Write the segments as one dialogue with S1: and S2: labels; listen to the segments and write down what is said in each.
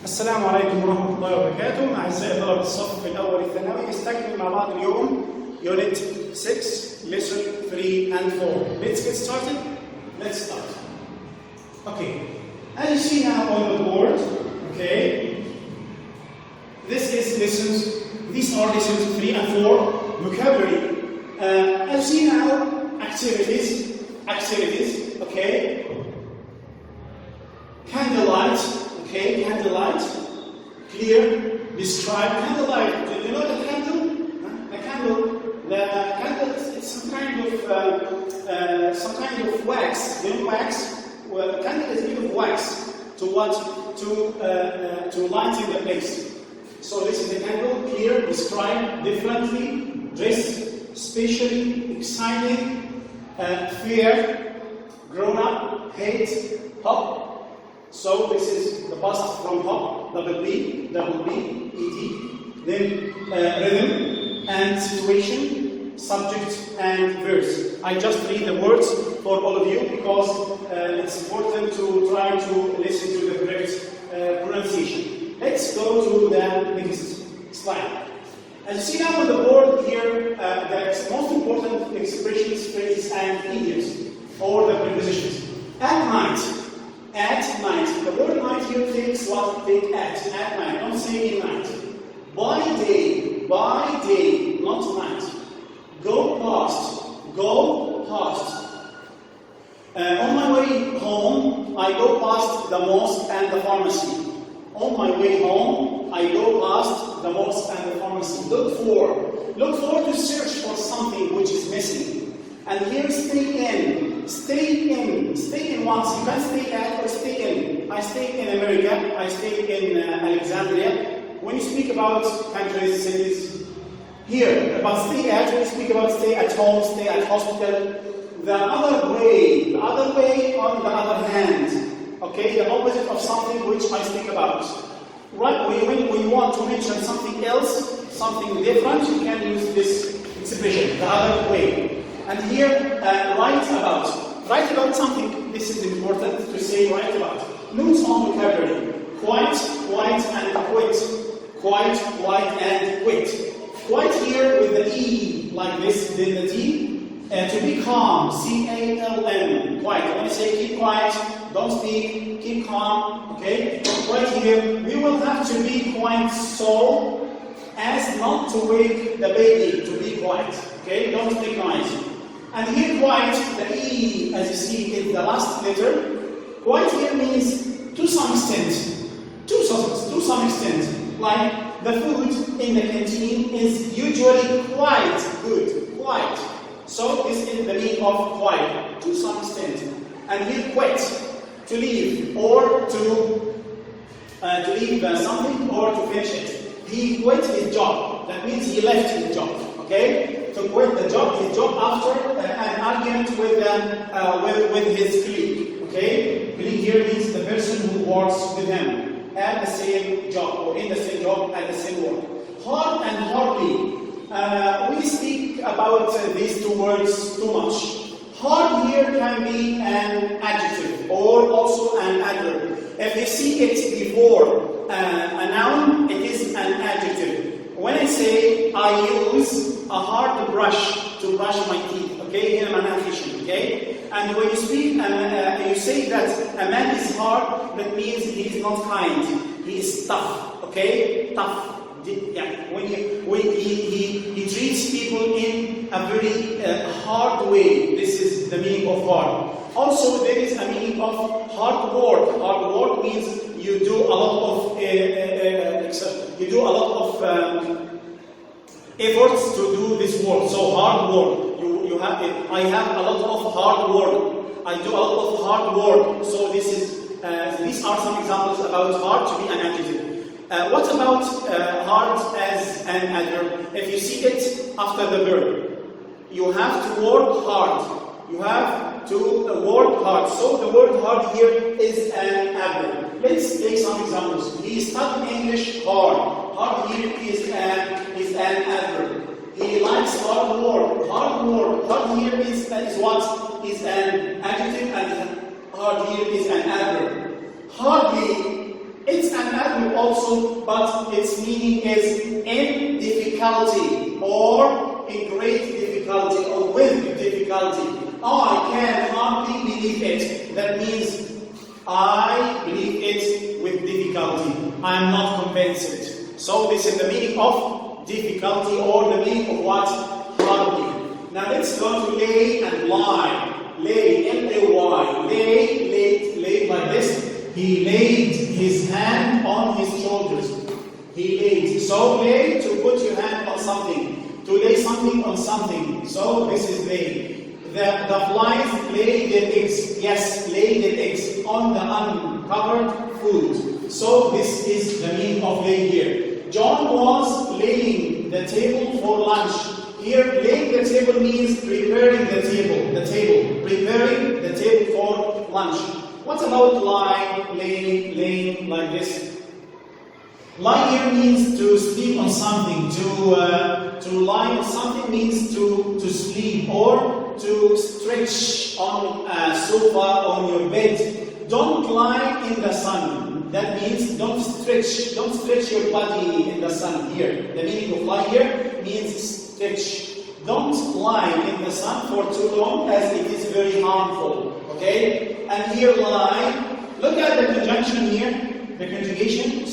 S1: السلام عليكم ورحمة الله وبركاته. أعزائي طلبة الصف الأول الثانوي، نستكمل مع بعض اليوم Unit 6 Lesson 3 and 4. Let's get started. Let's start. Okay. As you see now on the board, okay, this is lessons. These are lessons 3 and 4 vocabulary. As you see now, activities, okay. Candlelight, okay, candlelight, clear, describe, candlelight. Do you know the candle? The candle is some kind of wax. You know wax? Well, the candle is made of wax. To what? To lighten the place. So this is the candle, clear, describe, differently, dress, spatially, exciting, fair, grown up, hate, hop. So this is the past from hop, double B, ED, then rhythm and situation, subject and verse. I just read the words for all of you because it's important to try to listen to the correct pronunciation. Let's go to the next slide. As you see now on the board here, the most important expressions, phrases, and idioms, or the prepositions. At night. The word night here takes what? Take at night. Don't say in night. By day, not night. Go past. On my way home, I go past the mosque and the pharmacy. On my way home, I go past the mosque and the pharmacy. Look for to search for something which is missing. And here, stay in once. You can stay at or stay in. I stayed in America, I stayed in Alexandria. When you speak about countries, cities, here, about stay at, when you speak about stay at home, stay at hospital, the other way, on the other hand, okay, the opposite of something which I speak about. Right, when you want to mention something else, something different, you can use this expression, the other way. And here, write about something. This is important to say write about. Notes on vocabulary. Quiet, and quit. Quiet, and quit. Quiet here with the E like this, then the T. To be calm, C-A-L-M. Quiet. When I say keep quiet, don't speak, keep calm. Okay? Right here, we will have to be quiet so as not to wake the baby to be quiet. Okay? Don't make noise. And here quiet, the E, as you see, is the last letter. Quiet here means to some extent. To some extent. Like the food in the canteen is usually quite good. Quiet. So this is the meaning of quiet, to some extent. And here quit, to leave, or to leave something or to finish it. He quit his job. That means he left his job. Okay? To quit his job after an argument with his colleague. Okay? Colleague here means the person who works with him at the same job or in the same job at the same work. Hard and hardly. We speak about these two words too much. Hard here can be an adjective or also an adverb. If you see it before a noun, it is an adjective. When I say I use a hard brush to brush my teeth, okay, in a manifestation, okay? And when you speak and you say that a man is hard, that means he is not kind. He is tough, okay? Tough. Yeah. When he treats people in a very hard way. This is the meaning of hard. Also, there is a meaning of hard work. Hard work means you do a lot of efforts to do this work. So hard work. I have a lot of hard work. I do a lot of hard work. So these are some examples about hard to be an adjective. What about hard as an adverb? If you see it after the verb, you have to work hard. You have to work hard. So the word hard here is an adverb. Let's take some examples. He studied English hard. Hard here is an adverb. He likes hard work. Hard here is what? Is an adjective, and hard here is an adverb. Hardly, it's an adverb also, but its meaning is in difficulty or in great difficulty or with difficulty. I can hardly believe it. That means I believe it with difficulty. I am not convinced. So this is the meaning of difficulty or the meaning of what? Hardly. Now let's go to lay and lie. Lay, L-A-Y. Lay like this. He laid his hand on his shoulders. He laid. So lay, to put your hand on something. To lay something on something. So this is lay. The flies lay their eggs. Yes, lay their eggs on the uncovered food. So this is the meaning of lay here. John was laying the table for lunch. Here, laying the table means preparing the table. Preparing the table for lunch. What about lie, laying like this? Lie here means to sleep on something. To lie on something means to sleep or to stretch on a sofa on your bed. Don't lie in the sun. That means don't stretch your body in the sun here. The meaning of lie here means stretch. Don't lie in the sun for too long as it is very harmful. Okay? And here lie, look at the conjunction here. The conjugation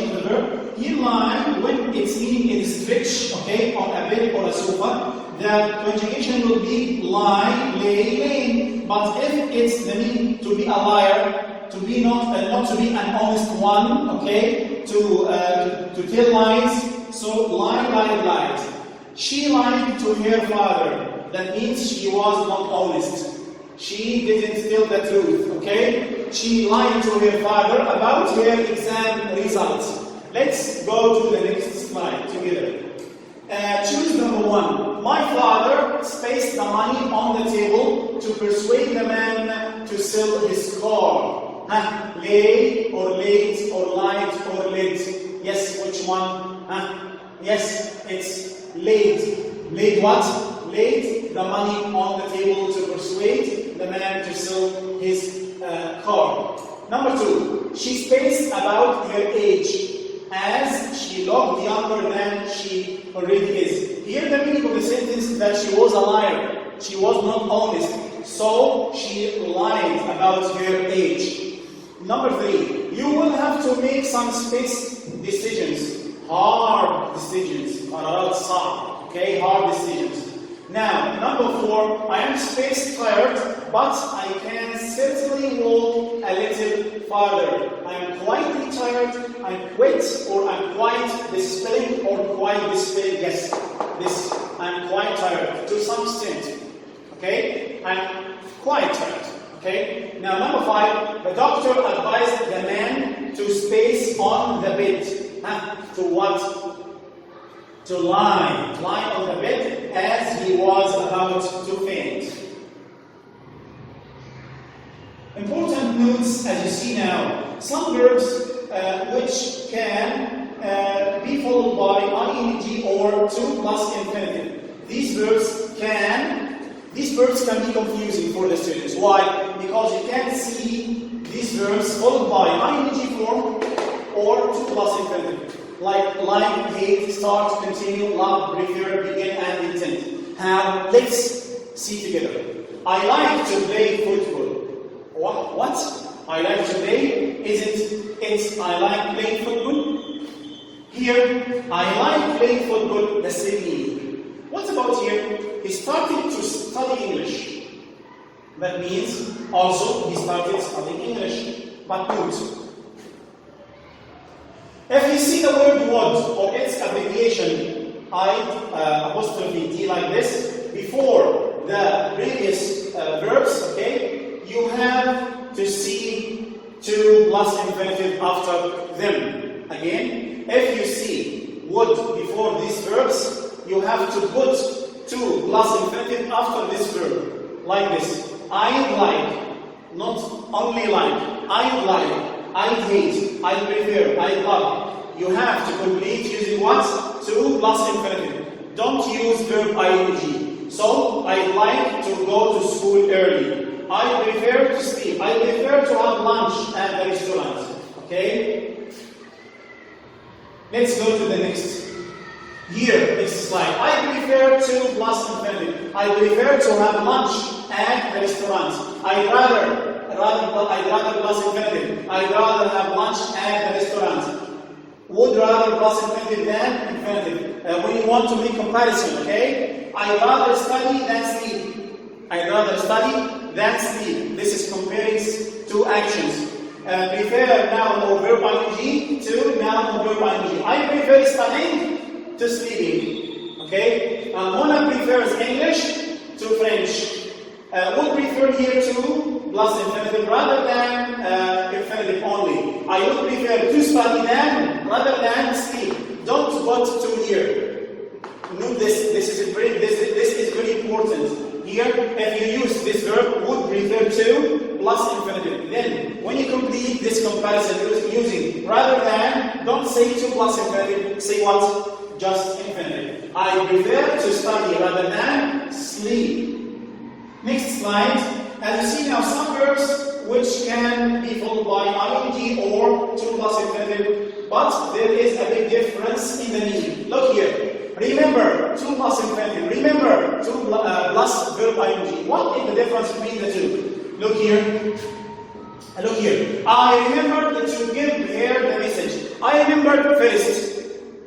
S1: of the verb. Here lie, when its meaning is stretch, okay, on a bed or a sofa, the conjugation will be lie, lay, laying. But if it's the meaning to be a liar, to be not to be an honest one, okay, to tell lies, so lied. She lied to her father. That means she was not honest. She didn't tell the truth, okay? She lied to her father about her exam results. Let's go to the next slide together. Choose number 1. My father spaced the money on the table to persuade the man to sell his car. Lay or late or lied or late. Yes, which one? Yes, it's laid. Laid what? Laid the money on the table to persuade the man to sell his car. Number 2, she spaced about her age as she looked younger than she already is. Here the meaning of the sentence is that she was a liar. She was not honest. So she lied about her age. Number 3, you will have to make some space decisions. Hard decisions. Okay, hard decisions. Now, number 4, I am space tired, but I can certainly walk a little farther. I am quite tired, I'm quite, or I'm quite displaying, or quite displaying. Yes, this, I'm quite tired to some extent. Okay, I'm quite tired. Okay, now number 5, the doctor advised the man to space on the bed. To what? To lie on the bed as he was about to faint. Important notes as you see now. Some verbs which can be followed by ing or to plus infinitive. These verbs can be confusing for the students. Why? Because you can see these verbs followed by ing form or to plus infinitive. Like, hate, start, continue, love, prefer, begin, and intent. Now, let's see together. I like to play football. What? I like to play? Isn't it I like playing football? Here, I like playing football, the same meaning. What about here? He started to study English. That means, also, he started studying English. But good. If you see the word would or its abbreviation, apostrophe D like this, before the previous verbs, okay, you have to see to plus infinitive after them. Again, if you see would before these verbs, you have to put to plus infinitive after this verb, like this. I'd like, not only like, I'd like. I hate, I prefer, I love. You have to complete using what? To plus infinitive. Don't use verb ing. So, I'd like to go to school early. I prefer to sleep. I prefer to have lunch at the restaurant. Okay? Let's go to the next. Here, next slide. I prefer to plus infinitive. I prefer to have lunch at the restaurant. I'd rather plus infinitive. I'd rather have lunch at the restaurant. Would rather plus infinitive than infinitive. When you want to make comparison, okay? I'd rather study than sleep. I'd rather study than sleep. This is comparing two actions. Prefer noun or verb ing to noun or verb ing. I prefer studying to sleeping. Okay? Mona prefers English to French. Would prefer here to plus infinitive rather than infinitive only. I would prefer to study than rather than sleep. Don't put to here. Note this. This is very important. Here, if you use this verb, would prefer to plus infinitive. Then, when you complete this comparison using rather than, don't say to plus infinitive. Say what? Just infinitive. I prefer to study rather than sleep. Next slide. As you see now, some verbs which can be followed by ing or to plus infinitive, but there is a big difference in the meaning. Look here. Remember, to plus infinitive. Remember, to plus verb ing. What is the difference between the two? Look here. Look here. I remembered to give her the message. I remembered first.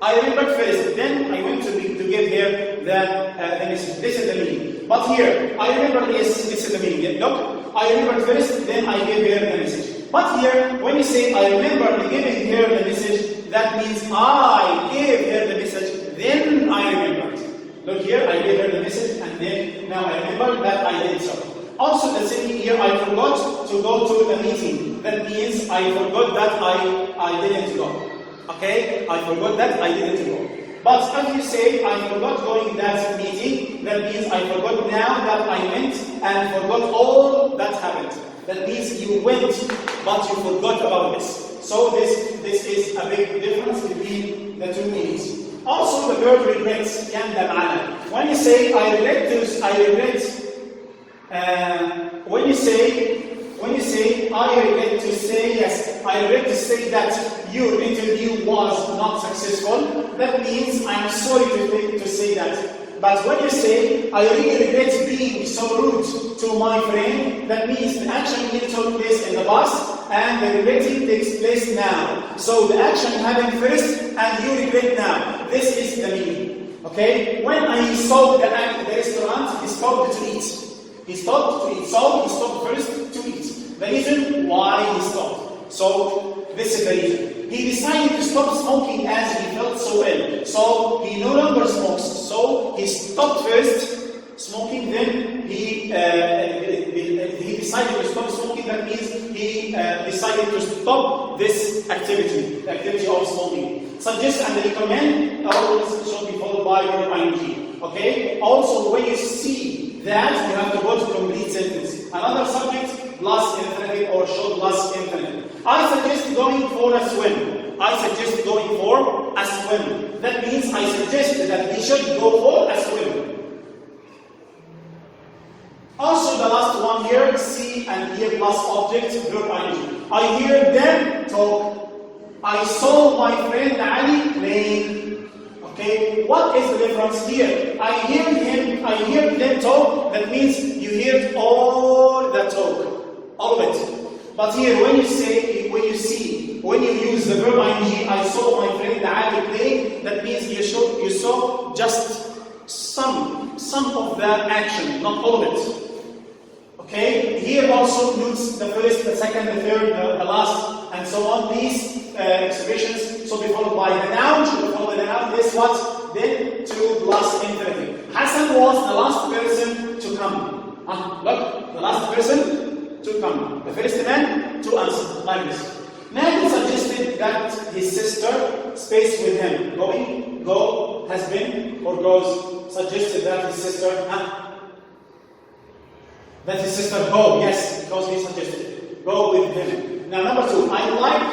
S1: Then I went to give her the message. This is the meaning. But here, I remember this is the meaning. Look, I remembered first, then I gave her the message. But here, when you say I remember giving her the message, that means I gave her the message, then I remembered. Look here, I gave her the message, and then now I remember that I did so. Also, the same here, I forgot to go to the meeting. That means I forgot that I didn't go. Okay, I forgot that I didn't go. But if you say I forgot going that meeting, that means I forgot now that I went and forgot all that happened. That means you went, but you forgot about this. So this is a big difference between the two meanings. Also, the verb regrets. When you say I regret, when you say I regret to say yes, I regret to say that your interview was not successful, that means I'm sorry to say that. But when you say I really regret being so rude to my friend, that means the action here took place in the past and the regretting takes place now. So the action happened first and you regret now. This is the meaning. Okay? When I saw the restaurant, he stopped to eat. He stopped to eat. So he stopped first to eat. The reason why he stopped. So this is the reason. He decided to stop smoking as he felt so ill. So he no longer smokes. So he stopped first smoking. Then he decided to stop smoking. That means he decided to stop this activity, the activity of smoking. Suggest and recommend always should be followed by verb ing. Okay. Also, when you see that, you have to go to complete sentence. Another subject plus infinitive or should plus infinitive. I suggest going for a swim. That means I suggest that we should go for a swim. Also, the last one here, see and hear plus object, verb ing. I hear them talk. I saw my friend Ali playing. Okay, what is the difference here? I hear them talk. That means you hear all the talk, all of it. But here, when you use the verb ing, I saw my friend Ali playing. That means you saw just some of the action, not all of it. Okay. Here also includes the first, the second, the third, the last, and so on. These expressions should be followed by the noun. Should follow the noun. This what? Then to plus infinitive. Hassan was the last person to come. Look, the last person to come. The first man to answer, like this. Nagel suggested that his sister space with him. Going, go, has been, or goes. Suggested that his sister, go, yes, because he suggested. Go with him. Now, number two, I would like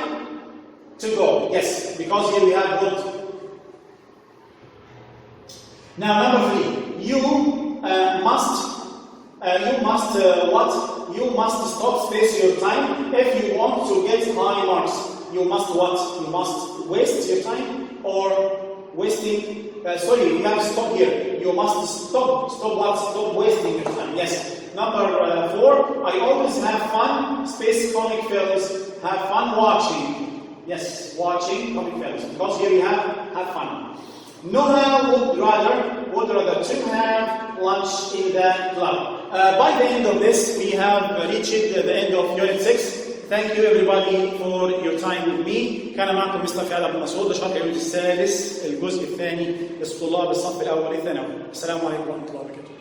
S1: to go, yes, because here we have would. Now, number three, you must stop space your time if you want to get high marks. You must what? You must waste your time or wasting. Sorry, we have to stop here. You must stop. Stop what? Stop wasting your time. Yes. Number 4. I always have fun. Space comic films. Have fun watching. Yes, watching comic films. Because here we have fun. Nora would rather to have lunch in the club. By the end of this, we have reached the end of Unit 6. Thank you everybody for your time with me. كان معكم مستر فؤاد عبد المسعود لشرح اليونت السادس الجزء الثاني للطلاب الصف الأول الثانوي. السلام عليكم ورحمة الله وبركاته.